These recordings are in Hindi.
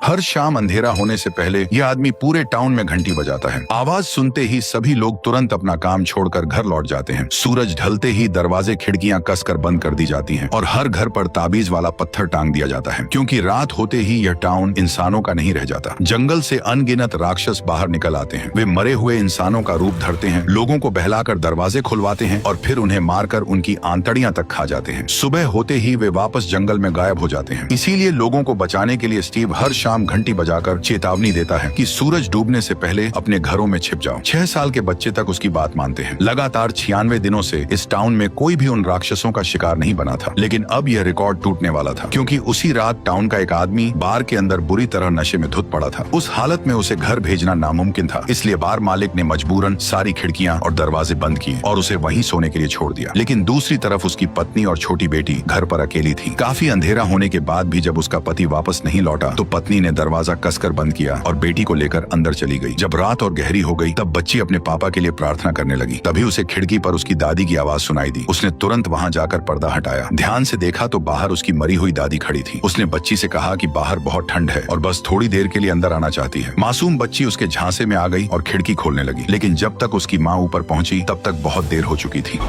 हर शाम अंधेरा होने से पहले यह आदमी पूरे टाउन में घंटी बजाता है। आवाज सुनते ही सभी लोग तुरंत अपना काम छोड़कर घर लौट जाते हैं। सूरज ढलते ही दरवाजे खिड़कियां कसकर बंद कर दी जाती हैं और हर घर पर ताबीज वाला पत्थर टांग दिया जाता है, क्योंकि रात होते ही यह टाउन इंसानों का नहीं रह जाता। जंगल से अनगिनत राक्षस बाहर निकल आते हैं। वे मरे हुए इंसानों का रूप धरते हैं, लोगों को बहलाकर दरवाजे खुलवाते हैं और फिर उन्हें मारकर उनकी आंतड़ियां तक खा जाते हैं। सुबह होते ही वे वापस जंगल में गायब हो जाते हैं। इसीलिए लोगों को बचाने के लिए स्टीव हर शाम घंटी बजाकर चेतावनी देता है कि सूरज डूबने से पहले अपने घरों में छिप जाओ। 6 साल के बच्चे तक उसकी बात मानते हैं। लगातार 96 दिनों से इस टाउन में कोई भी उन राक्षसों का शिकार नहीं बना था, लेकिन अब यह रिकॉर्ड टूटने वाला था, क्योंकि उसी रात टाउन का एक आदमी बार के अंदर बुरी तरह नशे में धुत पड़ा था। उस हालत में उसे घर भेजना नामुमकिन था, इसलिए बार मालिक ने मजबूरन सारी खिड़कियां और दरवाजे बंद किए और उसे वहीं सोने के लिए छोड़ दिया। लेकिन दूसरी तरफ उसकी पत्नी और छोटी बेटी घर पर अकेली थी। काफी अंधेरा होने के बाद भी जब उसका पति वापस नहीं लौटा तो पत्नी ने दरवाजा कसकर बंद किया और बेटी को लेकर अंदर चली गई। जब रात और गहरी हो गई तब बच्ची अपने पापा के लिए प्रार्थना करने लगी। तभी उसे खिड़की पर उसकी दादी की आवाज सुनाई दी। उसने तुरंत वहां जाकर पर्दा हटाया। ध्यान से देखा तो बाहर उसकी मरी हुई दादी खड़ी थी। उसने बच्ची से कहा कि बाहर बहुत ठंड है और बस थोड़ी देर के लिए अंदर आना चाहती है। मासूम बच्ची उसके झांसे में आ गई और खिड़की खोलने लगी, लेकिन जब तक उसकी माँ ऊपर पहुंची तब तक बहुत देर हो चुकी थी।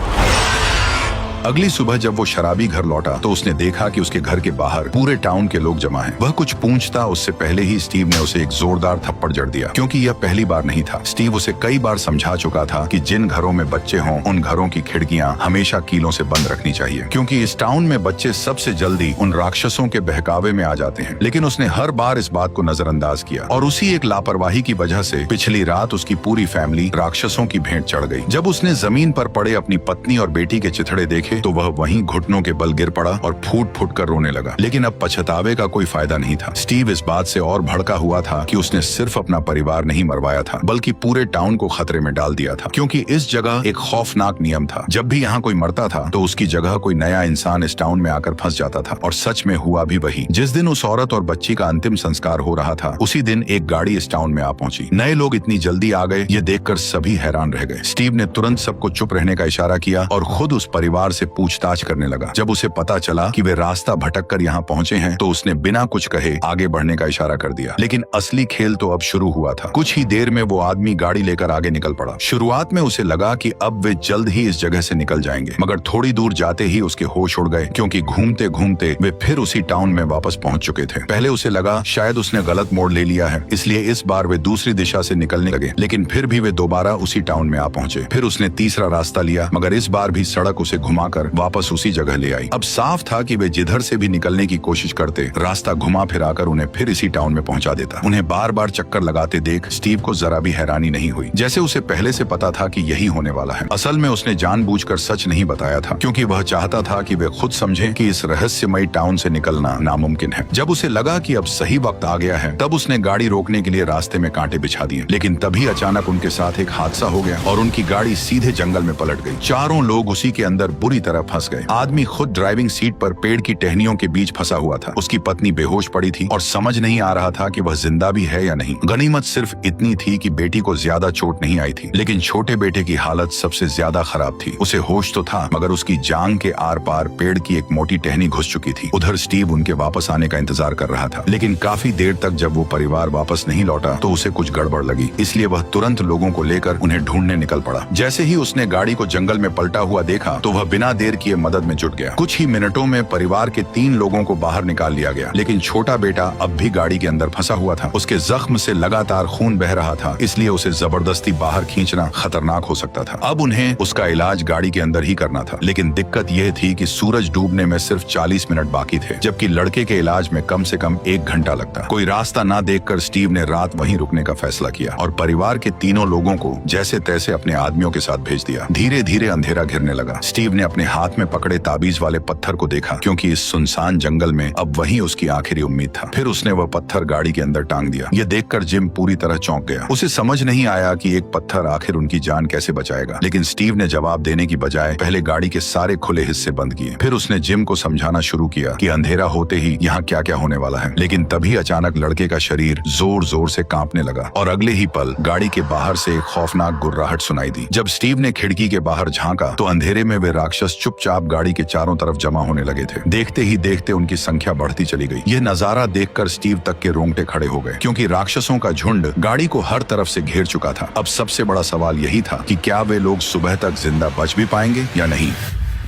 अगली सुबह जब वो शराबी घर लौटा तो उसने देखा कि उसके घर के बाहर पूरे टाउन के लोग जमा हैं। वह कुछ पूछता उससे पहले ही स्टीव ने उसे एक जोरदार थप्पड़ जड़ दिया, क्योंकि यह पहली बार नहीं था। स्टीव उसे कई बार समझा चुका था कि जिन घरों में बच्चे हों उन घरों की खिड़कियां हमेशा कीलों से बंद रखनी चाहिए, क्योंकि इस टाउन में बच्चे सबसे जल्दी उन राक्षसों के बहकावे में आ जाते हैं। लेकिन उसने हर बार इस बात को नजरअंदाज किया और उसी एक लापरवाही की वजह से पिछली रात उसकी पूरी फैमिली राक्षसों की भेंट चढ़ गई। जब उसने जमीन पर पड़े अपनी पत्नी और बेटी के चिथड़े देखे तो वह वहीं घुटनों के बल गिर पड़ा और फूट फूट कर रोने लगा। लेकिन अब पछतावे का कोई फायदा नहीं था। स्टीव इस बात से और भड़का हुआ था कि उसने सिर्फ अपना परिवार नहीं मरवाया था, बल्कि पूरे टाउन को खतरे में डाल दिया था, क्योंकि इस जगह एक खौफनाक नियम था। जब भी यहाँ कोई मरता था तो उसकी जगह कोई नया इंसान इस टाउन में आकर फंस जाता था। और सच में हुआ भी वही। जिस दिन उस औरत और बच्ची का अंतिम संस्कार हो रहा था उसी दिन एक गाड़ी इस टाउन में आ पहुंची। नए लोग इतनी जल्दी आ गए, ये देखकर सभी हैरान रह गए। स्टीव ने तुरंत सबको चुप रहने का इशारा किया और खुद उस परिवार से पूछताछ करने लगा। जब उसे पता चला कि वे रास्ता भटक कर यहाँ पहुंचे हैं तो उसने बिना कुछ कहे आगे बढ़ने का इशारा कर दिया। लेकिन असली खेल तो अब शुरू हुआ था। कुछ ही देर में वो आदमी गाड़ी लेकर आगे निकल पड़ा। शुरुआत में उसे लगा कि अब वे जल्द ही इस जगह से निकल जाएंगे, मगर थोड़ी दूर जाते ही उसके होश उड़ गए, क्योंकि घूमते घूमते वे फिर उसी टाउन में वापस पहुंच चुके थे। पहले उसे लगा शायद उसने गलत मोड़ ले लिया है, इसलिए इस बार वे दूसरी दिशा से निकलने लगे। लेकिन फिर भी वे दोबारा उसी टाउन में आ पहुंचे। फिर उसने तीसरा रास्ता लिया, मगर इस बार भी सड़क उसे घुमाकर वापस उसी जगह ले आई। अब साफ था कि वे जिधर से भी निकलने की कोशिश करते रास्ता घुमा फिराकर उन्हें फिर इसी टाउन में पहुंचा देता। उन्हें बार बार चक्कर लगाते देख स्टीव को जरा भी हैरानी नहीं हुई, जैसे उसे पहले से पता था कि यही होने वाला है। असल में उसने जानबूझकर सच नहीं बताया था, क्योंकि वह चाहता था कि वे खुद समझें कि इस रहस्यमयी टाउन से निकलना नामुमकिन है। जब उसे लगा कि अब सही वक्त आ गया है तब उसने गाड़ी रोकने के लिए रास्ते में कांटे बिछा दिए। लेकिन तभी अचानक उनके साथ एक हादसा हो गया और उनकी गाड़ी सीधे जंगल में पलट गई। चारों लोग उसी के अंदर बुरी तरह फंस गए। आदमी खुद ड्राइविंग सीट पर पेड़ की टहनियों के बीच फंसा हुआ था। उसकी पत्नी बेहोश पड़ी थी और समझ नहीं आ रहा था कि वह जिंदा भी है या नहीं। गनीमत सिर्फ इतनी थी कि बेटी को ज्यादा चोट नहीं आई थी, लेकिन छोटे बेटे की हालत सबसे ज्यादा खराब थी। उसे होश तो था, मगर उसकी जांघ के आर पार पेड़ की एक मोटी टहनी घुस चुकी थी। उधर स्टीव उनके वापस आने का इंतजार कर रहा था, लेकिन काफी देर तक जब वो परिवार वापस नहीं लौटा तो उसे कुछ गड़बड़ लगी। इसलिए वह तुरंत लोगों को लेकर उन्हें ढूंढने निकल पड़ा। जैसे ही उसने गाड़ी को जंगल में पलटा हुआ देखा तो वह बिना देर किए मदद में जुट गया। कुछ ही मिनटों में परिवार के 3 लोगों को बाहर निकाल लिया गया, लेकिन छोटा बेटा अब भी गाड़ी के अंदर फंसा हुआ था। उसके जख्म से लगातार खून बह रहा था, इसलिए उसे जबरदस्ती बाहर खींचना खतरनाक हो सकता था। अब उन्हें उसका इलाज गाड़ी के अंदर ही करना था, लेकिन दिक्कत यह थी कि सूरज डूबने में सिर्फ 40 मिनट बाकी थे, जबकि लड़के के इलाज में कम से कम 1 घंटा लगता। कोई रास्ता ना देखकर स्टीव ने रात वहीं रुकने का फैसला किया और परिवार के 3 लोगों को जैसे तैसे अपने आदमियों के साथ भेज दिया। धीरे धीरे अंधेरा घिरने लगा। स्टीव ने अपने हाथ में पकड़े ताबीज वाले पत्थर को देखा, क्योंकि इस सुनसान जंगल में अब वही उसकी आखिरी उम्मीद था। फिर उसने वह पत्थर गाड़ी के अंदर टांग दिया। यह देखकर जिम पूरी तरह चौंक गया। उसे समझ नहीं आया कि एक पत्थर आखिर उनकी जान कैसे बचाएगा, लेकिन स्टीव ने जवाब देने की बजाय पहले गाड़ी के सारे खुले हिस्से बंद किए। फिर उसने जिम को समझाना शुरू किया कि अंधेरा होते ही यहाँ क्या क्या होने वाला है। लेकिन तभी अचानक लड़के का शरीर जोर जोर से कांपने लगा और अगले ही पल गाड़ी के बाहर से एक खौफनाक गुर्राहट सुनाई दी। जब स्टीव ने खिड़की के बाहर झांका तो अंधेरे में वे राक्षस राक्षस चुपचाप गाड़ी के चारों तरफ जमा होने लगे थे। देखते ही देखते उनकी संख्या बढ़ती चली गई। यह नजारा देखकर स्टीव तक के रोंगटे खड़े हो गए, क्योंकि राक्षसों का झुंड गाड़ी को हर तरफ से घेर चुका था। अब सबसे बड़ा सवाल यही था कि क्या वे लोग सुबह तक जिंदा बच भी पाएंगे या नहीं।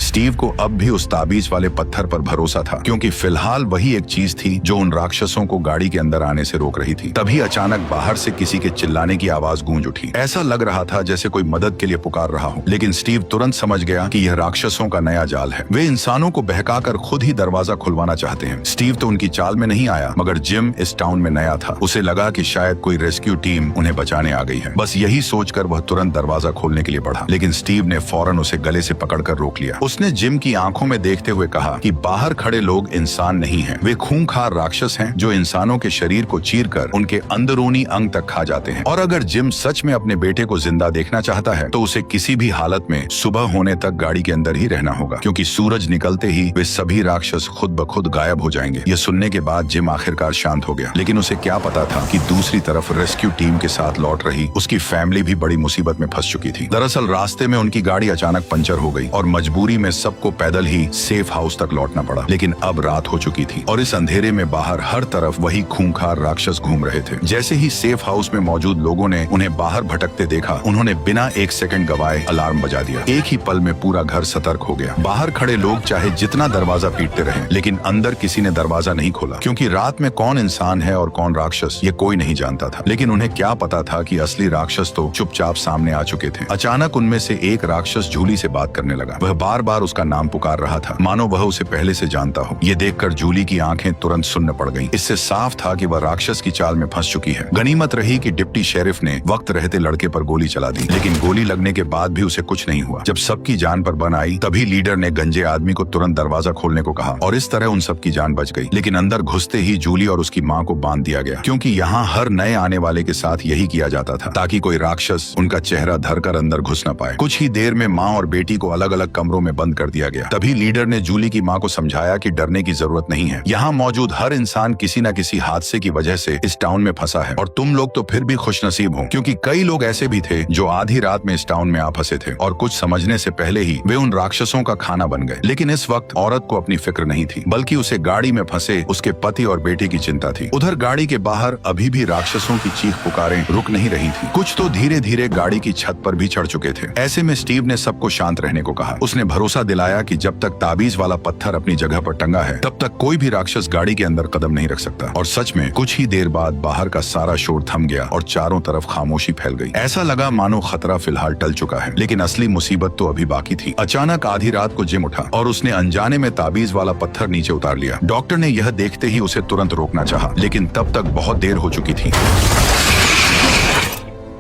स्टीव को अब भी उस ताबीज वाले पत्थर पर भरोसा था, क्योंकि फिलहाल वही एक चीज थी जो उन राक्षसों को गाड़ी के अंदर आने से रोक रही थी। तभी अचानक बाहर से किसी के चिल्लाने की आवाज गूंज उठी। ऐसा लग रहा था जैसे कोई मदद के लिए पुकार रहा हो, लेकिन स्टीव तुरंत समझ गया कि यह राक्षसों का नया जाल है। वे इंसानों को बहकाकर खुद ही दरवाजा खुलवाना चाहते हैं। स्टीव तो उनकी चाल में नहीं आया, मगर जिम इस टाउन में नया था। उसे लगा कि शायद कोई रेस्क्यू टीम उन्हें बचाने आ गई है। बस यही सोचकर वह तुरंत दरवाजा खोलने के लिए बढ़ा, लेकिन स्टीव ने फौरन उसे गले से पकड़कर रोक लिया। उसने जिम की आंखों में देखते हुए कहा कि बाहर खड़े लोग इंसान नहीं हैं, वे खूंखार राक्षस हैं जो इंसानों के शरीर को चीरकर उनके अंदरूनी अंग तक खा जाते हैं। और अगर जिम सच में अपने बेटे को जिंदा देखना चाहता है तो उसे किसी भी हालत में सुबह होने तक गाड़ी के अंदर ही रहना होगा, क्योंकि सूरज निकलते ही वे सभी राक्षस खुद ब खुद गायब हो जाएंगे। यह सुनने के बाद जिम आखिरकार शांत हो गया, लेकिन उसे क्या पता था कि दूसरी तरफ रेस्क्यू टीम के साथ लौट रही उसकी फैमिली भी बड़ी मुसीबत में फंस चुकी थी। दरअसल रास्ते में उनकी गाड़ी अचानक पंचर हो गई और मजबूरी में सबको पैदल ही सेफ हाउस तक लौटना पड़ा। लेकिन अब रात हो चुकी थी और इस अंधेरे में बाहर हर तरफ वही खूंखार राक्षस घूम रहे थे। जैसे ही सेफ हाउस में मौजूद लोगों ने उन्हें बाहर भटकते देखा, उन्होंने बिना एक सेकंड गवाए अलार्म बजा दिया। एक ही पल में पूरा घर सतर्क हो गया। बाहर खड़े लोग चाहे जितना दरवाजा पीटते रहे, लेकिन अंदर किसी ने दरवाजा नहीं खोला, क्योंकि रात में कौन इंसान है और कौन राक्षस ये कोई नहीं जानता था। लेकिन उन्हें क्या पता था कि असली राक्षस तो चुपचाप सामने आ चुके थे। अचानक उनमें से एक राक्षस जूली से बात करने लगा। वह बार बार उसका नाम पुकार रहा था, मानो वह उसे पहले से जानता हो। ये देखकर जूली की आंखें तुरंत सुन्न पड़ गईं। इससे साफ था कि वह राक्षस की चाल में फंस चुकी है। गनीमत रही कि डिप्टी शेरिफ ने वक्त रहते लड़के पर गोली चला दी, लेकिन गोली लगने के बाद भी उसे कुछ नहीं हुआ। जब सबकी जान पर बन आई, तभी लीडर ने गंजे आदमी को तुरंत दरवाजा खोलने को कहा और इस तरह उन सबकी जान बच गई। लेकिन अंदर घुसते ही जूली और उसकी माँ को बांध दिया गया, क्योंकि यहाँ हर नए आने वाले के साथ यही किया जाता था, ताकि कोई राक्षस उनका चेहरा धरकर अंदर घुस न पाए। कुछ ही देर में माँ और बेटी को अलग अलग कमरों में बंद कर दिया गया। तभी लीडर ने जूली की माँ को समझाया कि डरने की जरूरत नहीं है। यहाँ मौजूद हर इंसान किसी न किसी हादसे की वजह से इस टाउन में फंसा है, और तुम लोग तो फिर भी खुशनसीब हो, क्योंकि कई लोग ऐसे भी थे जो आधी रात में इस टाउन में आ फंसे थे और कुछ समझने से पहले ही वे उन राक्षसों का खाना बन गए। लेकिन इस वक्त औरत को अपनी फिक्र नहीं थी, बल्कि उसे गाड़ी में फंसे उसके पति और बेटे की चिंता थी। उधर गाड़ी के बाहर अभी भी राक्षसों की चीख पुकारें रुक नहीं रही थी। कुछ तो धीरे धीरे गाड़ी की छत पर भी चढ़ चुके थे। ऐसे में स्टीव ने सबको शांत रहने को कहा। उसने भरोसा दिलाया कि जब तक ताबीज वाला पत्थर अपनी जगह पर टंगा है, तब तक कोई भी राक्षस गाड़ी के अंदर कदम नहीं रख सकता। और सच में कुछ ही देर बाद बाहर का सारा शोर थम गया और चारों तरफ खामोशी फैल गई। ऐसा लगा मानो खतरा फिलहाल टल चुका है, लेकिन असली मुसीबत तो अभी बाकी थी। अचानक आधी रात को जिम उठा और उसने अनजाने में ताबीज वाला पत्थर नीचे उतार लिया। डॉक्टर ने यह देखते ही उसे तुरंत रोकना चाहा, लेकिन तब तक बहुत देर हो चुकी थी।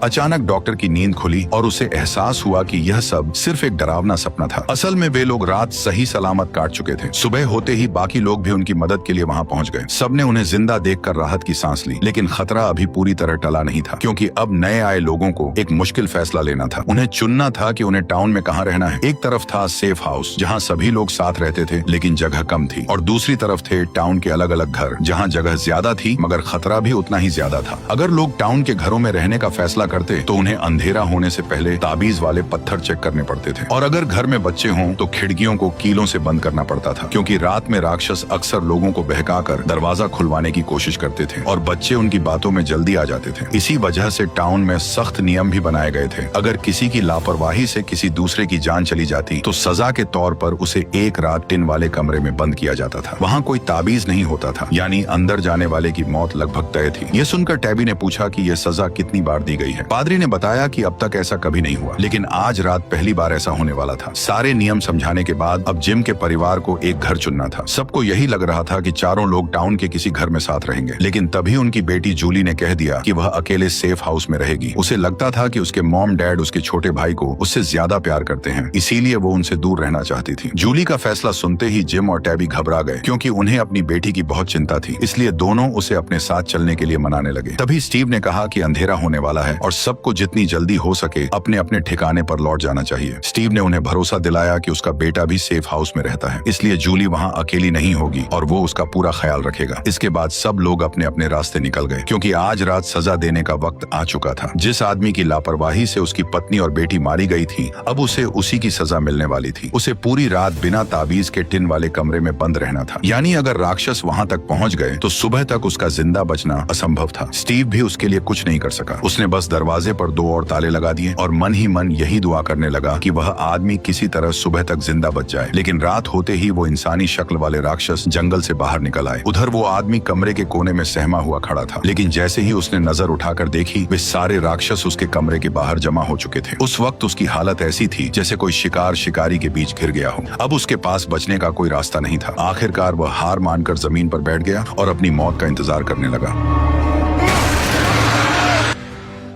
अचानक डॉक्टर की नींद खुली और उसे एहसास हुआ कि यह सब सिर्फ एक डरावना सपना था। असल में वे लोग रात सही सलामत काट चुके थे। सुबह होते ही बाकी लोग भी उनकी मदद के लिए वहां पहुंच गए। सबने उन्हें जिंदा देखकर राहत की सांस ली, लेकिन खतरा अभी पूरी तरह टला नहीं था, क्योंकि अब नए आए लोगों को एक मुश्किल फैसला लेना था। उन्हें चुनना था कि उन्हें टाउन में कहाँ रहना है। एक तरफ था सेफ हाउस, जहाँ सभी लोग साथ रहते थे लेकिन जगह कम थी, और दूसरी तरफ थे टाउन के अलग अलग घर, जहाँ जगह ज्यादा थी मगर खतरा भी उतना ही ज्यादा था। अगर लोग टाउन के घरों में रहने का फैसला करते तो उन्हें अंधेरा होने से पहले ताबीज वाले पत्थर चेक करने पड़ते थे, और अगर घर में बच्चे हों तो खिड़कियों को कीलों से बंद करना पड़ता था, क्योंकि रात में राक्षस अक्सर लोगों को बहकाकर दरवाजा खुलवाने की कोशिश करते थे और बच्चे उनकी बातों में जल्दी आ जाते थे। इसी वजह से टाउन में सख्त नियम भी बनाए गए थे। अगर किसी की लापरवाही से किसी दूसरे की जान चली जाती तो सजा के तौर पर उसे एक रात टिन वाले कमरे में बंद किया जाता था। वहाँ कोई ताबीज नहीं होता था, यानी अंदर जाने वाले की मौत लगभग तय थी। यह सुनकर टैबी ने पूछा कि यह सजा कितनी बार दी गई है। पादरी ने बताया कि अब तक ऐसा कभी नहीं हुआ, लेकिन आज रात पहली बार ऐसा होने वाला था। सारे नियम समझाने के बाद अब जिम के परिवार को एक घर चुनना था। सबको यही लग रहा था कि चारों लोग टाउन के किसी घर में साथ रहेंगे, लेकिन तभी उनकी बेटी जूली ने कह दिया कि वह अकेले सेफ हाउस में रहेगी। उसे लगता था कि उसके मॉम डैड उसके छोटे भाई को उससे ज्यादा प्यार करते हैं, इसीलिए वो उनसे दूर रहना चाहती थी। जूली का फैसला सुनते ही जिम और टैबी घबरा गए, क्योंकि उन्हें अपनी बेटी की बहुत चिंता थी। इसलिए दोनों उसे अपने साथ चलने के लिए मनाने लगे। तभी स्टीव ने कहा कि अंधेरा होने वाला है और और सबको जितनी जल्दी हो सके अपने अपने ठिकाने पर लौट जाना चाहिए। स्टीव ने उन्हें भरोसा दिलाया कि उसका बेटा भी सेफ हाउस में रहता है, इसलिए जूली वहाँ अकेली नहीं होगी और वो उसका पूरा ख्याल रखेगा। इसके बाद सब लोग अपने अपने रास्ते निकल गए, क्योंकि आज रात सजा देने का वक्त आ चुका था। जिस आदमी की लापरवाही से उसकी पत्नी और बेटी मारी गई थी, अब उसे उसी की सजा मिलने वाली थी। उसे पूरी रात बिना ताबीज के टिन वाले कमरे में बंद रहना था। यानी अगर राक्षस वहाँ तक पहुँच गए तो सुबह तक उसका जिंदा बचना असंभव था। स्टीव भी उसके लिए कुछ नहीं कर सका। उसने बस दरवाजे पर 2 और ताले लगा दिए और मन ही मन यही दुआ करने लगा कि वह आदमी किसी तरह सुबह तक जिंदा बच जाए। लेकिन रात होते ही वो इंसानी शक्ल वाले राक्षस जंगल से बाहर निकल आए। उधर वो आदमी कमरे के कोने में सहमा हुआ खड़ा था, लेकिन जैसे ही उसने नजर उठाकर देखी, वे सारे राक्षस उसके कमरे के बाहर जमा हो चुके थे। उस वक्त उसकी हालत ऐसी थी जैसे कोई शिकार शिकारी के बीच घिर गया हो। अब उसके पास बचने का कोई रास्ता नहीं था। आखिरकार वह हार मानकर जमीन पर बैठ गया और अपनी मौत का इंतजार करने लगा।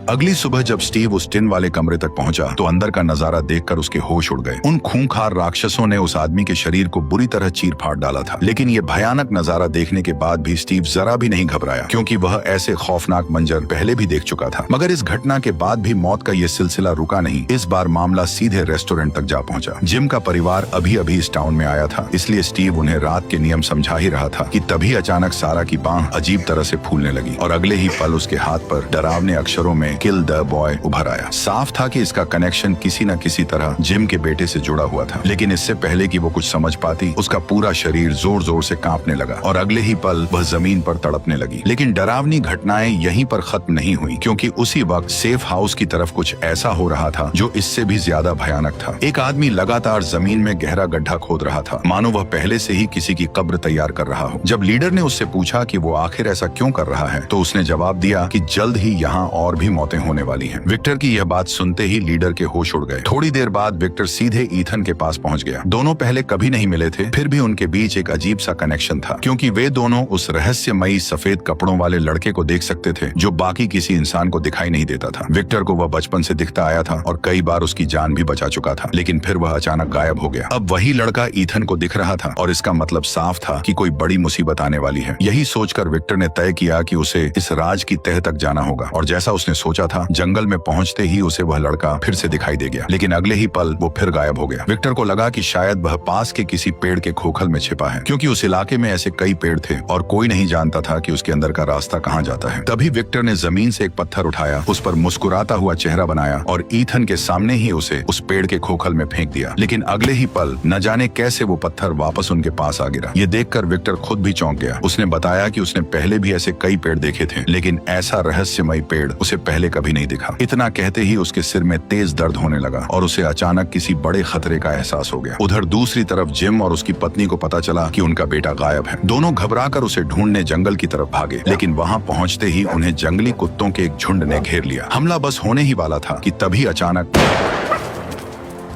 अगली सुबह जब स्टीव उस टिन वाले कमरे तक पहुंचा तो अंदर का नजारा देखकर उसके होश उड़ गए। उन खूंखार राक्षसों ने उस आदमी के शरीर को बुरी तरह चीर फाड़ डाला था। लेकिन ये भयानक नजारा देखने के बाद भी स्टीव जरा भी नहीं घबराया, क्योंकि वह ऐसे खौफनाक मंजर पहले भी देख चुका था। मगर इस घटना के बाद भी मौत का ये सिलसिला रुका नहीं। इस बार मामला सीधे रेस्टोरेंट तक जा पहुंचा। जिम का परिवार अभी अभी इस टाउन में आया था, इसलिए स्टीव उन्हें रात के नियम समझा ही रहा था कि तभी अचानक सारा की बांह अजीब तरह से फूलने लगी और अगले ही पल उसके हाथ पर डरावने अक्षरों में किल द बॉय उभर आया। साफ था कि इसका कनेक्शन किसी न किसी तरह जिम के बेटे से जुड़ा हुआ था। लेकिन इससे पहले कि वो कुछ समझ पाती, उसका पूरा शरीर जोर जोर से कांपने लगा और अगले ही पल वह जमीन पर तड़पने लगी। लेकिन डरावनी घटनाएं यहीं पर खत्म नहीं हुई, क्योंकि उसी वक्त सेफ हाउस की तरफ कुछ ऐसा हो रहा था जो इससे भी ज्यादा भयानक था। एक आदमी लगातार जमीन में गहरा गड्ढा खोद रहा था, मानो वह पहले से ही किसी की कब्र तैयार कर रहा हो। जब लीडर ने उससे पूछा कि वो आखिर ऐसा क्यों कर रहा है, तो उसने जवाब दिया कि जल्द ही यहाँ और भी मौतें होने वाली हैं। विक्टर की यह बात सुनते ही लीडर के होश उड़ गए। थोड़ी देर बाद विक्टर सीधे ईथन के पास पहुंच गया। दोनों पहले कभी नहीं मिले थे, फिर भी उनके बीच एक अजीब सा कनेक्शन था, क्योंकि वे दोनों उस रहस्यमयी सफेद कपड़ों वाले लड़के को देख सकते थे जो बाकी किसी इंसान को दिखाई नहीं देता था। विक्टर को वह बचपन से दिखता आया था और कई बार उसकी जान भी बचा चुका था, लेकिन फिर वह अचानक गायब हो गया। अब वही लड़का ईथन को दिख रहा था और इसका मतलब साफ था कि कोई बड़ी मुसीबत आने वाली है। यही सोचकर विक्टर ने तय किया कि उसे इस राज की तह तक जाना होगा, और जैसा उसने सोचा था, जंगल में पहुंचते ही उसे वह लड़का फिर से दिखाई दे गया। लेकिन अगले ही पल वो फिर गायब हो गया। विक्टर को लगा कि शायद वह पास के किसी पेड़ के खोखल में छिपा है, क्योंकि उस इलाके में ऐसे कई पेड़ थे और कोई नहीं जानता था कि उसके अंदर का रास्ता कहाँ जाता है। तभी विक्टर ने जमीन से एक पत्थर उठाया, उस पर मुस्कुराता हुआ चेहरा बनाया और ईथन के सामने ही उसे उस पेड़ के खोखल में फेंक दिया। लेकिन अगले ही पल न जाने कैसे वो पत्थर वापस उनके पास आ गिरा। ये देखकर विक्टर खुद भी चौंक गया। उसने बताया कि उसने पहले भी ऐसे कई पेड़ देखे थे, लेकिन ऐसा रहस्यमयी पेड़ उसे पहले कभी नहीं दिखा। इतना कहते ही उसके सिर में तेज दर्द होने लगा और उसे अचानक किसी बड़े खतरे का एहसास हो गया। उधर दूसरी तरफ जिम और उसकी पत्नी को पता चला कि उनका बेटा गायब है। दोनों घबराकर उसे ढूंढने जंगल की तरफ भागे, लेकिन वहां पहुंचते ही उन्हें जंगली कुत्तों के एक झुंड ने घेर लिया। हमला बस होने ही वाला था कि तभी अचानक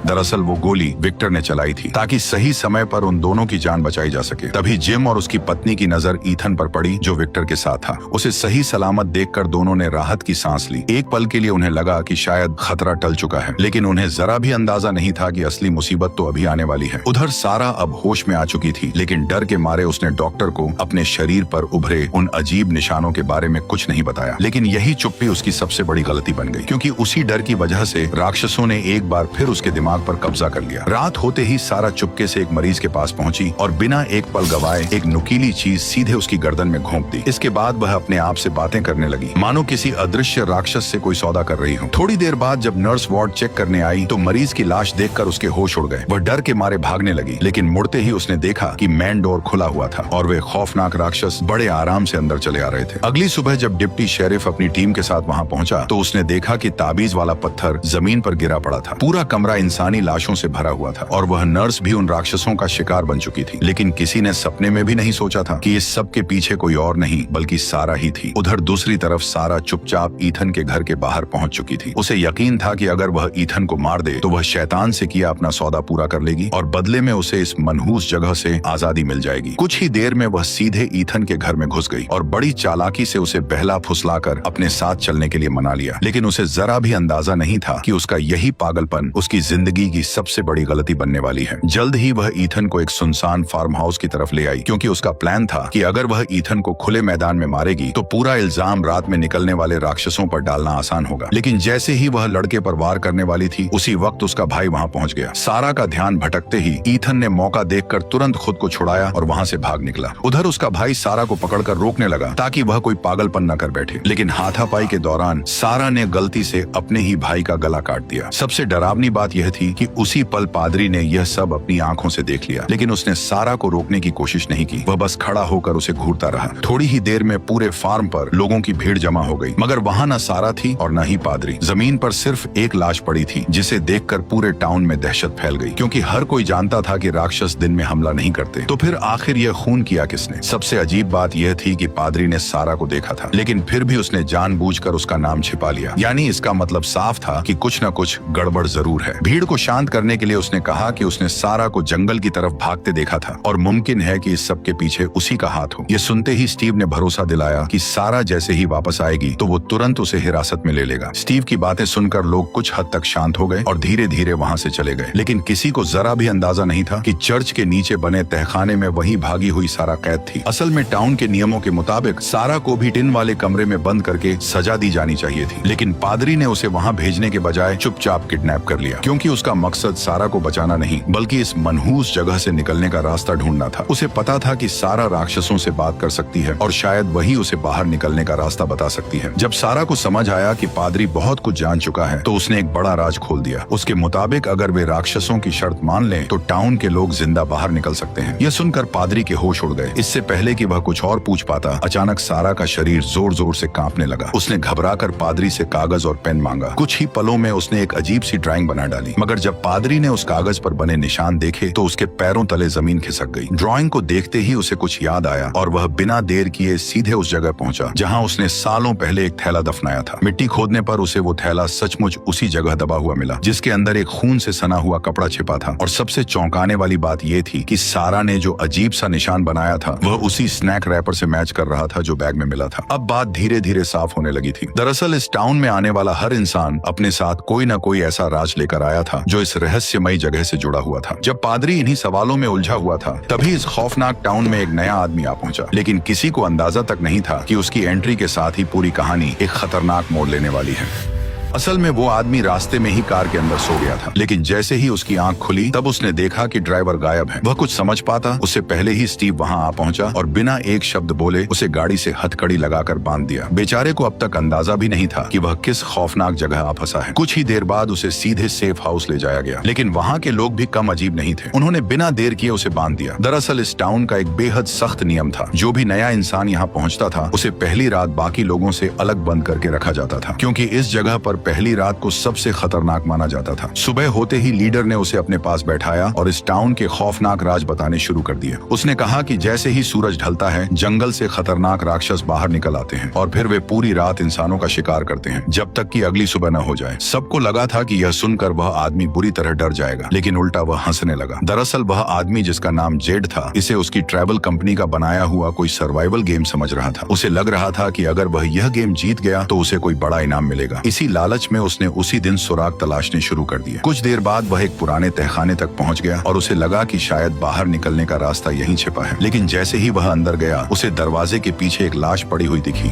दरअसल वो गोली विक्टर ने चलाई थी ताकि सही समय पर उन दोनों की जान बचाई जा सके। तभी जिम और उसकी पत्नी की नजर ईथन पर पड़ी जो विक्टर के साथ था। उसे सही सलामत देखकर दोनों ने राहत की सांस ली। एक पल के लिए उन्हें लगा कि शायद खतरा टल चुका है, लेकिन उन्हें जरा भी अंदाजा नहीं था कि असली मुसीबत तो अभी आने वाली है। उधर सारा अब होश में आ चुकी थी, लेकिन डर के मारे उसने डॉक्टर को अपने शरीर पर उभरे उन अजीब निशानों के बारे में कुछ नहीं बताया। लेकिन यही चुप्पी उसकी सबसे बड़ी गलती बन गई, क्योंकि उसी डर की वजह से राक्षसों ने एक बार फिर उसके दिमाग पर कब्जा कर लिया। रात होते ही सारा चुपके से एक मरीज के पास पहुंची और बिना एक पल गवाए एक नुकीली चीज सीधे उसकी गर्दन में घोंप दी। इसके बाद वह अपने आप से बातें करने लगी, मानो किसी अदृश्य राक्षस से कोई सौदा कर रही हो। थोड़ी देर बाद जब नर्स वार्ड चेक करने आई तो मरीज की लाश देखकर उसके होश उड़ गए। वह डर के मारे भागने लगी, लेकिन मुड़ते ही उसने देखा कि मेन डोर खुला हुआ था और वे खौफनाक राक्षस बड़े आराम से अंदर चले आ रहे थे। अगली सुबह जब डिप्टी शेरिफ अपनी टीम के साथ वहां पहुंचा तो उसने देखा कि ताबीज वाला पत्थर जमीन पर गिरा पड़ा था। पूरा कमरा इंसानी लाशों से भरा हुआ था और वह नर्स भी उन राक्षसों का शिकार बन चुकी थी। लेकिन किसी ने सपने में भी नहीं सोचा था कि इस सब के पीछे कोई और नहीं बल्कि सारा ही थी। उधर दूसरी तरफ सारा चुपचाप ईथन के घर के बाहर पहुंच चुकी थी। उसे यकीन था कि अगर वह ईथन को मार दे तो वह शैतान से किया अपना सौदा पूरा कर लेगी और बदले में उसे इस मनहूस जगह से आजादी मिल जाएगी। कुछ ही देर में वह सीधे ईथन के घर में घुस गई और बड़ी चालाकी से उसे बहला फुसलाकर अपने साथ चलने के लिए मना लिया। लेकिन उसे जरा भी अंदाजा नहीं था कि उसका यही पागलपन उसकी जिंदगी जिंदगी की सबसे बड़ी गलती बनने वाली है। जल्द ही वह ईथन को एक सुनसान फार्म हाउस की तरफ ले आई, क्योंकि उसका प्लान था कि अगर वह ईथन को खुले मैदान में मारेगी तो पूरा इल्जाम रात में निकलने वाले राक्षसों पर डालना आसान होगा। लेकिन जैसे ही वह लड़के पर वार करने वाली थी, उसी वक्त उसका भाई वहां पहुंच गया। सारा का ध्यान भटकते ही ईथन ने मौका देखकर तुरंत खुद को छुड़ाया और वहां से भाग निकला। उधर उसका भाई सारा को पकड़कर रोकने लगा ताकि वह कोई पागलपन न कर बैठे, लेकिन हाथापाई के दौरान सारा ने गलती से अपने ही भाई का गला काट दिया। सबसे डरावनी बात यह थी कि उसी पल पादरी ने यह सब अपनी आंखों से देख लिया, लेकिन उसने सारा को रोकने की कोशिश नहीं की। वह बस खड़ा होकर उसे घूरता रहा। थोड़ी ही देर में पूरे फार्म पर लोगों की भीड़ जमा हो गई, मगर वहां न सारा थी और न ही पादरी। जमीन पर सिर्फ एक लाश पड़ी थी, जिसे देखकर पूरे टाउन में दहशत फैल गई, क्योंकि हर कोई जानता था कि राक्षस दिन में हमला नहीं करते। तो फिर आखिर यह खून किया किसने? सबसे अजीब बात यह थी कि पादरी ने सारा को देखा था, लेकिन फिर भी उसने जानबूझकर उसका नाम छिपा लिया। यानी इसका मतलब साफ था कि कुछ न कुछ गड़बड़ जरूर है। भीड़ को शांत करने के लिए उसने कहा कि उसने सारा को जंगल की तरफ भागते देखा था और मुमकिन है कि इस सब के पीछे उसी का हाथ हो। यह सुनते ही स्टीव ने भरोसा दिलाया कि सारा जैसे ही वापस आएगी तो वो तुरंत उसे हिरासत में ले लेगा। स्टीव की बातें सुनकर लोग कुछ हद तक शांत हो गए और धीरे धीरे वहां से चले गए, लेकिन किसी को जरा भी अंदाजा नहीं था कि चर्च के नीचे बने तहखाने में वही भागी हुई सारा कैद थी। असल में टाउन के नियमों के मुताबिक सारा को भी टिन वाले कमरे में बंद करके सजा दी जानी चाहिए थी, लेकिन पादरी ने उसे वहां भेजने के बजाय चुपचाप किडनैप कर लिया, क्योंकि उसका मकसद सारा को बचाना नहीं बल्कि इस मनहूस जगह से निकलने का रास्ता ढूंढना था। उसे पता था कि सारा राक्षसों से बात कर सकती है और शायद वही उसे बाहर निकलने का रास्ता बता सकती है। जब सारा को समझ आया कि पादरी बहुत कुछ जान चुका है, तो उसने एक बड़ा राज खोल दिया। उसके मुताबिक अगर वे राक्षसों की शर्त मान लें तो टाउन के लोग जिंदा बाहर निकल सकते हैं। यह सुनकर पादरी के होश उड़ गए। इससे पहले कि वह कुछ और पूछ पाता, अचानक सारा का शरीर जोर जोर से कांपने लगा। उसने घबराकर पादरी से कागज और पेन मांगा। कुछ ही पलों में उसने एक अजीब सी ड्राइंग बना डाली, मगर जब पादरी ने उस कागज पर बने निशान देखे तो उसके पैरों तले जमीन खिसक गई। ड्राइंग को देखते ही उसे कुछ याद आया और वह बिना देर किए सीधे उस जगह पहुंचा जहां उसने सालों पहले एक थैला दफनाया था। मिट्टी खोदने पर उसे वो थैला सचमुच उसी जगह दबा हुआ मिला, जिसके अंदर एक खून से सना हुआ कपड़ा छिपा था। और सबसे चौंकाने वाली बात यह थी कि सारा ने जो अजीब सा निशान बनाया था वह उसी स्नैक रैपर से मैच कर रहा था जो बैग में मिला था। अब बात धीरे धीरे साफ होने लगी थी। दरअसल इस टाउन में आने वाला हर इंसान अपने साथ कोई न कोई ऐसा राज लेकर आया था जो इस रहस्यमयी जगह से जुड़ा हुआ था। जब पादरी इन्हीं सवालों में उलझा हुआ था, तभी इस खौफनाक टाउन में एक नया आदमी आ पहुंचा, लेकिन किसी को अंदाजा तक नहीं था कि उसकी एंट्री के साथ ही पूरी कहानी एक खतरनाक मोड़ लेने वाली है। असल में वो आदमी रास्ते में ही कार के अंदर सो गया था, लेकिन जैसे ही उसकी आंख खुली तब उसने देखा कि ड्राइवर गायब है। वह कुछ समझ पाता उससे पहले ही स्टीव वहां आ पहुंचा और बिना एक शब्द बोले उसे गाड़ी से हथकड़ी लगाकर बांध दिया। बेचारे को अब तक अंदाजा भी नहीं था कि वह किस खौफनाक जगह आ फंसा है। कुछ ही देर बाद उसे सीधे सेफ हाउस ले जाया गया, लेकिन वहां के लोग भी कम अजीब नहीं थे। उन्होंने बिना देर किए उसे बांध दिया। दरअसल इस टाउन का एक बेहद सख्त नियम था, जो भी नया इंसान यहाँ पहुंचता था उसे पहली रात बाकी लोगों से अलग बंद करके रखा जाता था, क्योंकि इस जगह पर पहली रात को सबसे खतरनाक माना जाता था। सुबह होते ही लीडर ने उसे अपने पास बैठाया और इस टाउन के खौफनाक राज बताने शुरू कर दिए। उसने कहा कि जैसे ही सूरज ढलता है, जंगल से खतरनाक राक्षस बाहर निकल आते हैं और फिर वे पूरी रात इंसानों का शिकार करते हैं जब तक कि अगली सुबह न हो जाए। सबको लगा था कि यह सुनकर वह आदमी बुरी तरह डर जाएगा, लेकिन उल्टा वह हंसने लगा। दरअसल वह आदमी, जिसका नाम जेड था, इसे उसकी ट्रैवल कंपनी का बनाया हुआ कोई सर्वाइवल गेम समझ रहा था। उसे लग रहा था कि अगर वह यह गेम जीत गया तो उसे कोई बड़ा इनाम मिलेगा। इसी लालच में उसने उसी दिन सुराग तलाशने शुरू कर दिए। कुछ देर बाद वह एक पुराने तहखाने तक पहुंच गया और उसे लगा कि शायद बाहर निकलने का रास्ता यहीं छिपा है, लेकिन जैसे ही वह अंदर गया उसे दरवाजे के पीछे एक लाश पड़ी हुई दिखी।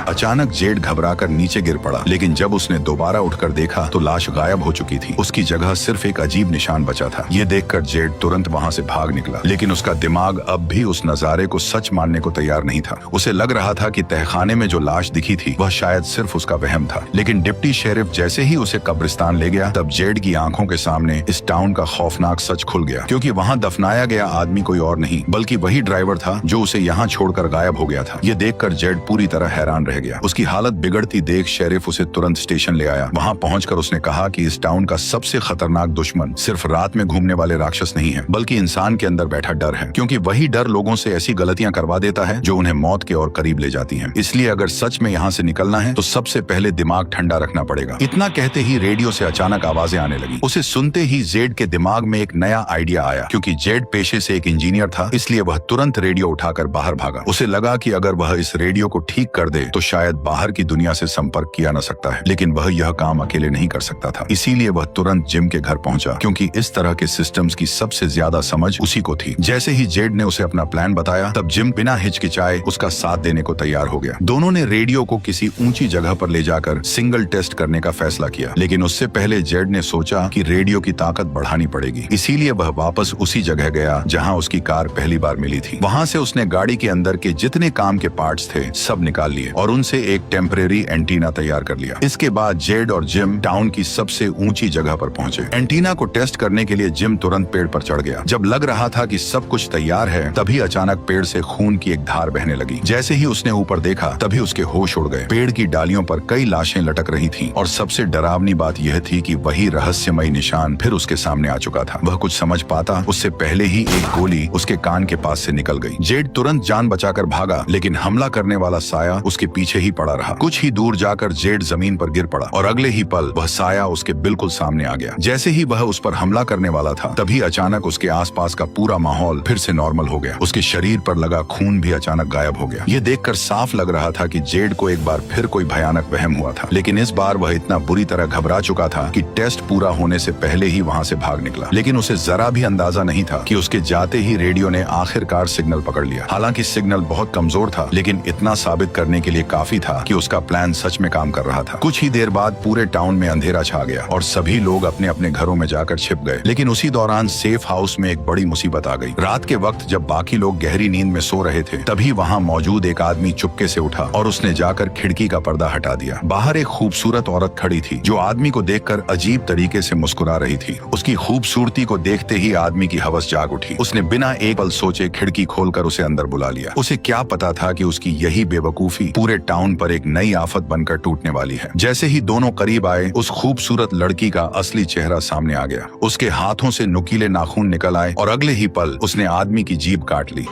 अचानक जेड घबराकर नीचे गिर पड़ा, लेकिन जब उसने दोबारा उठकर देखा तो लाश गायब हो चुकी थी। उसकी जगह सिर्फ एक अजीब निशान बचा था। ये देखकर जेड तुरंत वहां से भाग निकला, लेकिन उसका दिमाग अब भी उस नजारे को सच मानने को तैयार नहीं था। उसे लग रहा था कि तहखाने में जो लाश दिखी थी वह शायद सिर्फ उसका वहम था। लेकिन डिप्टी शेरिफ जैसे ही उसे कब्रिस्तान ले गया, तब जेड की आंखों के सामने इस टाउन का खौफनाक सच खुल गया, क्योंकि वहां दफनाया गया आदमी कोई और नहीं बल्कि वही ड्राइवर था जो उसे यहाँ छोड़कर गायब हो गया था। ये देखकर जेड पूरी तरह हैरान रह गया। उसकी हालत बिगड़ती देख शेरिफ उसे तुरंत स्टेशन ले आया। वहां पहुंचकर उसने कहा कि इस टाउन का सबसे खतरनाक दुश्मन सिर्फ रात में घूमने वाले राक्षस नहीं है, बल्कि इंसान के अंदर बैठा डर है, क्योंकि वही डर लोगों से ऐसी गलतियां करवा देता है जो उन्हें मौत के और करीब ले जाती हैं। इसलिए अगर सच में यहाँ से निकलना है तो सबसे पहले दिमाग ठंडा रखना पड़ेगा। इतना कहते ही रेडियो से अचानक आवाजें आने लगी। उसे सुनते ही जेड के दिमाग में एक नया आइडिया आया। क्योंकि जेड पेशे से एक इंजीनियर था, इसलिए वह तुरंत रेडियो उठाकर बाहर भागा। उसे लगा कि अगर वह इस रेडियो को ठीक कर दे तो शायद बाहर की दुनिया से संपर्क किया न सकता है, लेकिन वह यह काम अकेले नहीं कर सकता था। इसीलिए वह तुरंत जिम के घर पहुंचा, क्योंकि इस तरह के सिस्टम्स की सबसे ज्यादा समझ उसी को थी। जैसे ही जेड ने उसे अपना प्लान बताया, तब जिम बिना हिचकिचाए उसका साथ देने को तैयार हो गया। दोनों ने रेडियो को किसी ऊंची जगह पर ले जाकर सिंगल टेस्ट करने का फैसला किया, लेकिन उससे पहले जेड ने सोचा कि रेडियो की ताकत बढ़ानी पड़ेगी। इसीलिए वह वापस उसी जगह गया जहां उसकी कार पहली बार मिली थी। वहां से उसने गाड़ी के अंदर के जितने काम के पार्ट्स थे सब निकाल लिए और उनसे एक टेम्परेरी एंटीना तैयार कर लिया। इसके बाद जेड और जिम टाउन की सबसे ऊंची जगह पर पहुंचे। एंटीना को टेस्ट करने के लिए जिम तुरंत पेड़ पर चढ़ गया। जब लग रहा था कि सब कुछ तैयार है, तभी अचानक पेड़ से खून की एक धार बहने लगी। जैसे ही उसने ऊपर देखा, तभी उसके होश उड़ गए। पेड़ की डालियों पर कई लाशें लटक रही थीं और सबसे डरावनी बात यह थी कि वही रहस्यमयी निशान फिर उसके सामने आ चुका था। वह कुछ समझ पाता उससे पहले ही एक गोली उसके कान के पास से निकल गई। जेड तुरंत जान बचाकर भागा, लेकिन हमला करने वाला साया उसके पीछे ही पड़ा रहा। कुछ ही दूर जाकर जेड जमीन पर गिर पड़ा और अगले ही पल वह साया उसके बिल्कुल सामने आ गया। जैसे ही वह उस पर हमला करने वाला था, तभी अचानक उसके आसपास का पूरा माहौल फिर से नॉर्मल हो गया। उसके शरीर पर लगा खून भी अचानक गायब हो गया। ये देखकर साफ लग रहा था कि जेड को एक बार फिर कोई भयानक वहम हुआ था, लेकिन इस बार वह इतना बुरी तरह घबरा चुका था कि टेस्ट पूरा होने से पहले ही वहां से भाग निकला। लेकिन उसे जरा भी अंदाजा नहीं था कि उसके जाते ही रेडियो ने आखिरकार सिग्नल पकड़ लिया। हालांकि सिग्नल बहुत कमजोर था, लेकिन इतना साबित करने के लिए काफी था कि उसका प्लान सच में काम कर रहा था। कुछ ही देर बाद पूरे टाउन में अंधेरा छा गया और सभी लोग अपने अपने घरों में जाकर छिप गए। लेकिन उसी दौरान सेफ हाउस में एक बड़ी मुसीबत आ गई। रात के वक्त जब बाकी लोग गहरी नींद में सो रहे थे, तभी वहां मौजूद एक आदमी चुपके से उठा और उसने जाकर खिड़की का पर्दा हटा दिया। बाहर एक खूबसूरत औरत खड़ी थी, जो आदमी को देखकर अजीब तरीके से मुस्कुरा रही थी। उसकी खूबसूरती को देखते ही आदमी की हवस जाग उठी। उसने बिना एक पल सोचे खिड़की खोलकर उसे अंदर बुला लिया। उसे क्या पता था कि उसकी यही बेवकूफी पूरे टाउन पर एक नई आफत बनकर टूटने वाली है। जैसे ही दोनों करीब आए, उस खूबसूरत लड़की का असली चेहरा सामने आ गया। उसके हाथों से नुकीले नाखून निकल आए और अगले ही पल उसने आदमी की जीभ काट ली।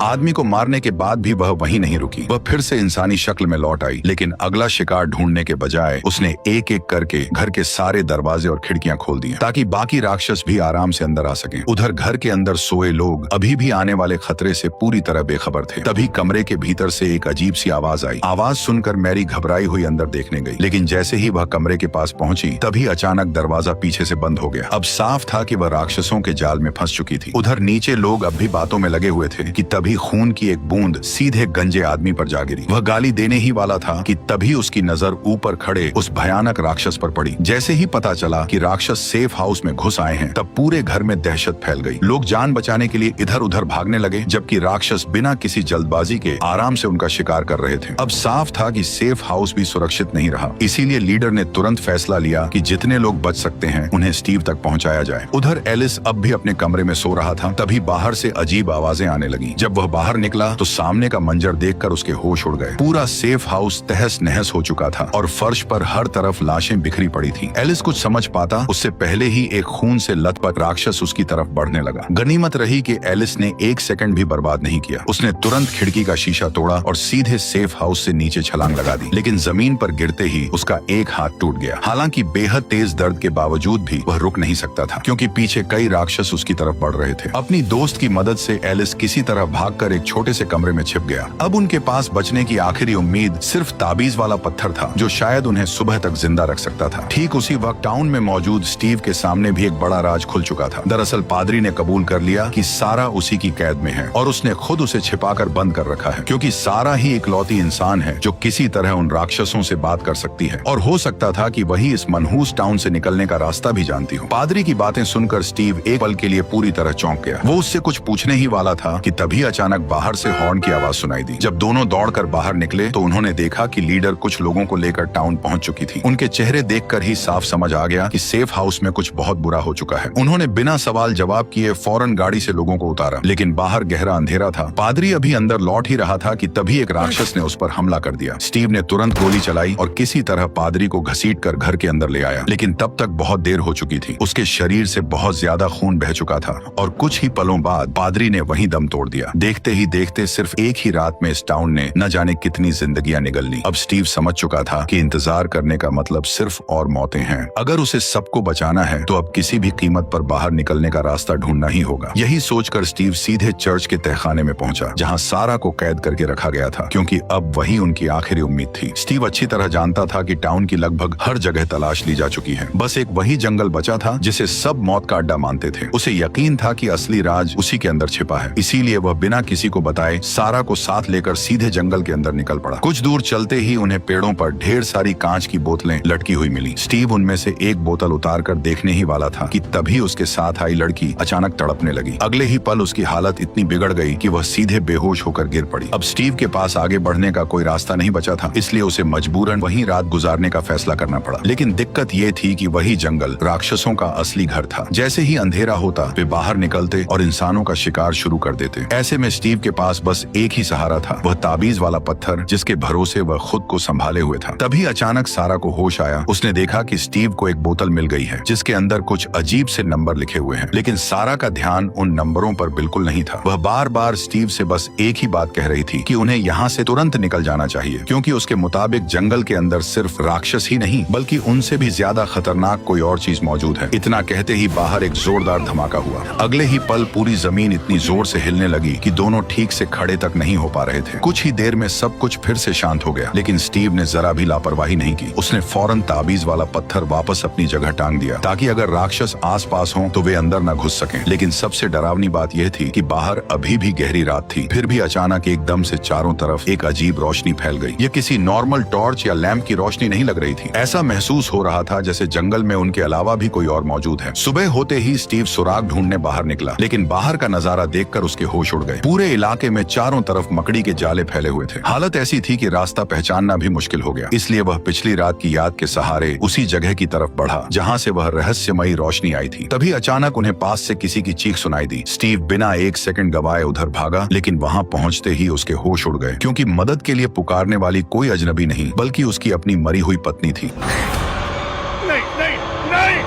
आदमी को मारने के बाद भी वह वहीं नहीं रुकी। वह फिर से इंसानी शक्ल में लौट आई, लेकिन अगला शिकार ढूंढने के बजाय उसने एक एक करके घर के सारे दरवाजे और खिड़कियां खोल दी, ताकि बाकी राक्षस भी आराम से अंदर आ सकें। उधर घर के अंदर सोए लोग अभी भी आने वाले खतरे से पूरी तरह बेखबर थे। तभी कमरे के भीतर से एक अजीब सी आवाज आई। आवाज सुनकर मैरी घबराई हुई अंदर देखने गई, लेकिन जैसे ही वह कमरे के पास पहुंची, तभी अचानक दरवाजा पीछे से बंद हो गया। अब साफ था कि वह राक्षसों के जाल में फंस चुकी थी। उधर नीचे लोग अब भी बातों में लगे हुए थे कि तभी खून की एक बूंद सीधे गंजे आदमी पर जा गिरी। वह गाली देने ही वाला था कि तभी उसकी नजर ऊपर खड़े उस भयानक राक्षस पर पड़ी। जैसे ही पता चला कि राक्षस सेफ हाउस में घुस आए हैं, तब पूरे घर में दहशत फैल गई। लोग जान बचाने के लिए इधर उधर भागने लगे, जबकि राक्षस बिना किसी जल्दबाजी के आराम से उनका शिकार कर रहे थे। अब साफ था कि सेफ हाउस भी सुरक्षित नहीं रहा। इसीलिए लीडर ने तुरंत फैसला लिया कि जितने लोग बच सकते हैं उन्हें स्टीव तक पहुंचाया जाए। उधर एलिस अब भी अपने कमरे में सो रहा था। तभी बाहर से अजीब आवाजें आने लगी। जब वह बाहर निकला तो सामने का मंजर देखकर उसके होश उड़ गए। पूरा सेफ हाउस तहस नहस हो चुका था और फर्श पर हर तरफ लाशें बिखरी पड़ी थी। एलिस कुछ समझ पाता उससे पहले ही एक खून से लथपथ राक्षस उसकी तरफ बढ़ने लगा। गनीमत रही कि एलिस ने एक सेकंड भी बर्बाद नहीं किया। उसने तुरंत खिड़की का शीशा तोड़ा और सीधे सेफ हाउस से नीचे छलांग लगा दी, लेकिन जमीन पर गिरते ही उसका एक हाथ टूट गया। हालांकि बेहद तेज दर्द के बावजूद भी वह रुक नहीं सकता था, क्योंकि पीछे कई राक्षस उसकी तरफ बढ़ रहे थे। अपनी दोस्त की मदद से एलिस किसी तरह भागकर एक छोटे से कमरे में छिप गया। अब उनके पास बचने की आखिरी उम्मीद सिर्फ ताबीज वाला पत्थर था, जो शायद उन्हें सुबह तक जिंदा रख सकता था। ठीक उसी वक्त टाउन में मौजूद स्टीव के सामने भी एक बड़ा राज खुल चुका था। दरअसल पादरी ने कबूल कर लिया कि सारा उसी की कैद में है और उसने खुद उसे छिपाकर बंद कर रखा है, क्योंकि सारा ही इकलौती इंसान है जो किसी तरह उन राक्षसों से बात कर सकती है। और हो सकता था कि वही इस मनहूस टाउन से निकलने का रास्ता भी जानती हो। पादरी की बातें सुनकर स्टीव एक पल के लिए पूरी तरह चौंक गया। वो उससे कुछ पूछने ही वाला था कि तभी अचानक बाहर से हॉर्न की आवाज सुनाई दी। जब दोनों दौड़कर बाहर निकले तो उन्होंने देखा कि लीडर कुछ लोगों को लेकर टाउन पहुंच चुकी थी। उनके चेहरे देखकर ही साफ समझ आ गया कि सेफ हाउस में कुछ बहुत बुरा हो चुका है। उन्होंने बिना सवाल जवाब किए फौरन गाड़ी से लोगों को उतारा, लेकिन बाहर गहरा अंधेरा था। पादरी अभी अंदर लौट ही रहा था कि तभी एक राक्षस ने उस पर हमला कर दिया। स्टीव ने तुरंत गोली चलाई और किसी तरह पादरी को घसीटकर घर के अंदर ले आया, लेकिन तब तक बहुत देर हो चुकी थी। उसके शरीर से बहुत ज्यादा खून बह चुका था और कुछ ही पलों बाद पादरी ने वहीं दम तोड़ दिया। देखते ही देखते सिर्फ एक ही रात में इस टाउन ने न जाने कितनी जिंदगियां निगल ली। अब स्टीव समझ चुका था कि इंतजार करने का मतलब सिर्फ और मौतें हैं। अगर उसे सबको बचाना है तो अब किसी भी कीमत पर बाहर निकलने का रास्ता ढूंढना ही होगा। यही सोचकर स्टीव सीधे चर्च के तहखाने में पहुंचा, जहां सारा को कैद करके रखा गया था, क्योंकि अब वही उनकी आखिरी उम्मीद थी। स्टीव अच्छी तरह जानता था कि टाउन की लगभग हर जगह तलाश ली जा चुकी है। बस एक वही जंगल बचा था जिसे सब मौत का अड्डा मानते थे। उसे यकीन था कि असली राज उसी के अंदर छिपा है, इसीलिए वह बिना किसी को बताए सारा को साथ लेकर सीधे जंगल के अंदर निकल पड़ा। कुछ दूर चलते ही उन्हें पेड़ों पर ढेर सारी कांच की बोतलें लटकी हुई मिली। स्टीव उनमें से एक बोतल उतारकर देखने ही वाला था कि तभी उसके साथ आई लड़की अचानक तड़पने लगी। अगले ही पल उसकी हालत इतनी बिगड़ गई कि वह सीधे बेहोश होकर गिर पड़ी। अब स्टीव के पास आगे बढ़ने का कोई रास्ता नहीं बचा था, इसलिए उसे मजबूरन वहीं रात गुजारने का फैसला करना पड़ा। लेकिन दिक्कत ये थी कि वही जंगल राक्षसों का असली घर था। जैसे ही अंधेरा होता वे बाहर निकलते और इंसानों का शिकार शुरू कर देते। ऐसे में स्टीव के पास बस एक ही सहारा था, वह ताबीज वाला पत्थर जिसके भरोसे वह खुद को संभाले हुए था। तभी अचानक सारा को होश आया। उसने देखा कि स्टीव को एक बोतल मिल गई है जिसके अंदर कुछ अजीब से नंबर लिखे हुए हैं, लेकिन सारा का ध्यान उन नंबरों पर बिल्कुल नहीं था। वह बार बार स्टीव से बस एक ही बात कह रही थी कि उन्हें यहाँ से तुरंत निकल जाना चाहिए, क्योंकि उसके मुताबिक जंगल के अंदर सिर्फ राक्षस ही नहीं बल्कि उनसे भी ज्यादा खतरनाक कोई और चीज मौजूद है। इतना कहते ही बाहर एक जोरदार धमाका हुआ। अगले ही पल पूरी जमीन इतनी जोर से हिलने लगी कि दोनों ठीक से खड़े तक नहीं हो पा रहे थे। कुछ ही देर में सब कुछ फिर से शांत हो गया, लेकिन स्टीव ने जरा भी लापरवाही नहीं की। उसने फौरन ताबीज वाला पत्थर वापस अपनी जगह टांग दिया, ताकि अगर राक्षस आस पास हों तो वे अंदर न घुस सकें। लेकिन सबसे डरावनी बात यह थी कि बाहर अभी भी गहरी रात थी। फिर भी अचानक एकदम से चारों तरफ एक अजीब रोशनी फैल गई। ये किसी नॉर्मल टॉर्च या लैंप की रोशनी नहीं लग रही थी। ऐसा महसूस हो रहा था जैसे जंगल में उनके अलावा भी कोई और मौजूद है। सुबह होते ही स्टीव सुराग ढूंढने बाहर निकला, लेकिन बाहर का नजारा देखकर उसके होश उड़ गए। पूरे इलाके में चारों तरफ मकड़ी के जाले फैले हुए थे। हालत ऐसी थी कि रास्ता पहचानना भी मुश्किल हो गया। इसलिए वह पिछली रात की याद के सहारे उसी जगह की तरफ बढ़ा जहां से वह रहस्यमयी रोशनी आई थी। तभी अचानक उन्हें पास से किसी की चीख सुनाई दी। स्टीव बिना एक सेकंड गवाए उधर भागा, लेकिन वहां पहुंचते ही उसके होश उड़ गए, क्योंकि मदद के लिए पुकारने वाली कोई अजनबी नहीं बल्कि उसकी अपनी मरी हुई पत्नी थी। नहीं, नहीं, नहीं।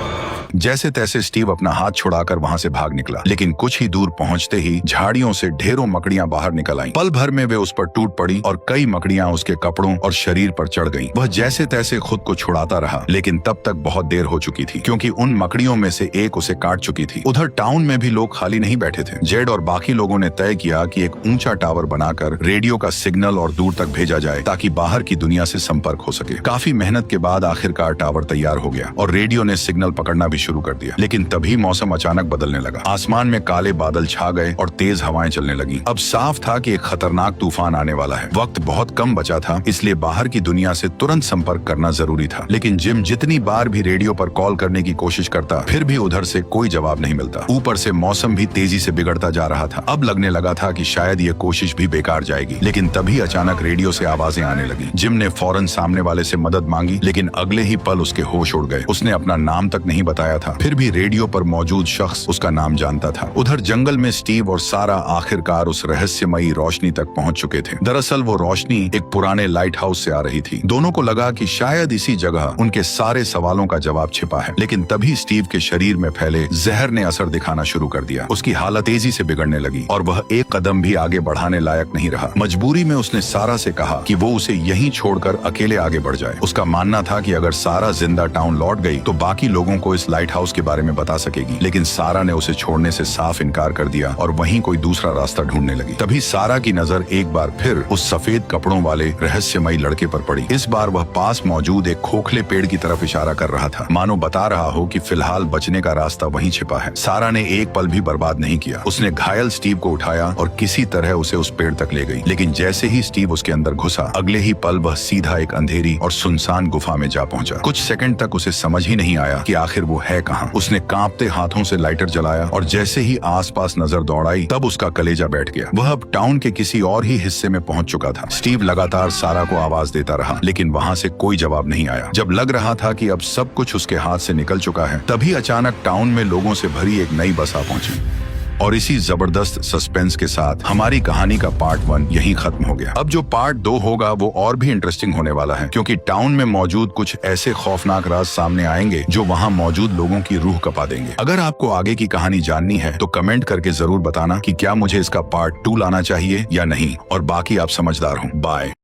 जैसे तैसे स्टीव अपना हाथ छुड़ाकर वहां से भाग निकला, लेकिन कुछ ही दूर पहुंचते ही झाड़ियों से ढेरों मकड़ियां बाहर निकल आईं। पल भर में वे उस पर टूट पड़ी और कई मकड़ियां उसके कपड़ों और शरीर पर चढ़ गईं। वह जैसे तैसे खुद को छुड़ाता रहा, लेकिन तब तक बहुत देर हो चुकी थी, क्योंकि उन मकड़ियों में से एक उसे काट चुकी थी। उधर टाउन में भी लोग खाली नहीं बैठे थे। जेड और बाकी लोगों ने तय किया कि एक ऊंचा टावर बनाकर रेडियो का सिग्नल और दूर तक भेजा जाए, ताकि बाहर की दुनिया से संपर्क हो सके। काफी मेहनत के बाद आखिरकार टावर तैयार हो गया और रेडियो ने सिग्नल पकड़ना भी शुरू कर दिया। लेकिन तभी मौसम अचानक बदलने लगा। आसमान में काले बादल छा गए और तेज हवाएं चलने लगी। अब साफ था कि एक खतरनाक तूफान आने वाला है। वक्त बहुत कम बचा था, इसलिए बाहर की दुनिया से तुरंत संपर्क करना जरूरी था। लेकिन जिम जितनी बार भी रेडियो पर कॉल करने की कोशिश करता, फिर भी उधर से कोई जवाब नहीं मिलता। ऊपर से मौसम भी तेजी से बिगड़ता जा रहा था। अब लगने लगा था कि शायद ये कोशिश भी बेकार जाएगी। लेकिन तभी अचानक रेडियो से आवाजें आने लगी। जिम ने फौरन सामने वाले से मदद मांगी, लेकिन अगले ही पल उसके होश उड़ गए। उसने अपना नाम तक नहीं बताया था, फिर भी रेडियो पर मौजूद शख्स उसका नाम जानता था। उधर जंगल में स्टीव और सारा आखिरकार उस रहस्यमयी रोशनी तक पहुंच चुके थे। दरअसल वो रोशनी एक पुराने लाइट हाउस से आ रही थी। दोनों को लगा कि शायद इसी जगह उनके सारे सवालों का जवाब छिपा है। लेकिन तभी स्टीव के शरीर में फैले जहर ने असर दिखाना शुरू कर दिया। उसकी हालत तेजी से बिगड़ने लगी और वह एक कदम भी आगे बढ़ाने लायक नहीं रहा। मजबूरी में उसने सारा से कहा कि वो उसे यहीं छोड़कर अकेले आगे बढ़ जाए। उसका मानना था कि अगर सारा जिंदा टाउन लौट गई तो बाकी लोगों को इस लाइट हाउस के बारे में बता सकेगी। लेकिन सारा ने उसे छोड़ने से साफ इनकार कर दिया और वहीं कोई दूसरा रास्ता ढूंढने लगी। तभी सारा की नजर एक बार फिर उस सफेद कपड़ों वाले रहस्यमयी लड़के पर पड़ी। इस बार वह पास मौजूद एक खोखले पेड़ की तरफ इशारा कर रहा था, मानो बता रहा हो कि फिलहाल बचने का रास्ता वहीं छिपा है। सारा ने एक पल भी बर्बाद नहीं किया। उसने घायल स्टीव को उठाया और किसी तरह उसे उस पेड़ तक ले गई। लेकिन जैसे ही स्टीव उसके अंदर घुसा, अगले ही पल वह सीधा एक अंधेरी और सुनसान गुफा में जा पहुंचा। कुछ सेकंड तक उसे समझ ही नहीं आया कि आखिर वो है कहां। उसने कांपते हाथों से लाइटर जलाया और जैसे ही आसपास नजर दौड़ाई, तब उसका कलेजा बैठ गया। वह अब टाउन के किसी और ही हिस्से में पहुंच चुका था। स्टीव लगातार सारा को आवाज देता रहा, लेकिन वहां से कोई जवाब नहीं आया। जब लग रहा था कि अब सब कुछ उसके हाथ से निकल चुका है, तभी अचानक टाउन में लोगों से भरी एक नई बस आ पहुंची। और इसी जबरदस्त सस्पेंस के साथ हमारी कहानी का पार्ट 1 यहीं खत्म हो गया। अब जो पार्ट 2 होगा वो और भी इंटरेस्टिंग होने वाला है, क्योंकि टाउन में मौजूद कुछ ऐसे खौफनाक राज सामने आएंगे जो वहाँ मौजूद लोगों की रूह कपा देंगे। अगर आपको आगे की कहानी जाननी है तो कमेंट करके जरूर बताना कि क्या मुझे इसका पार्ट 2 लाना चाहिए या नहीं। और बाकी आप समझदार हो। बाय।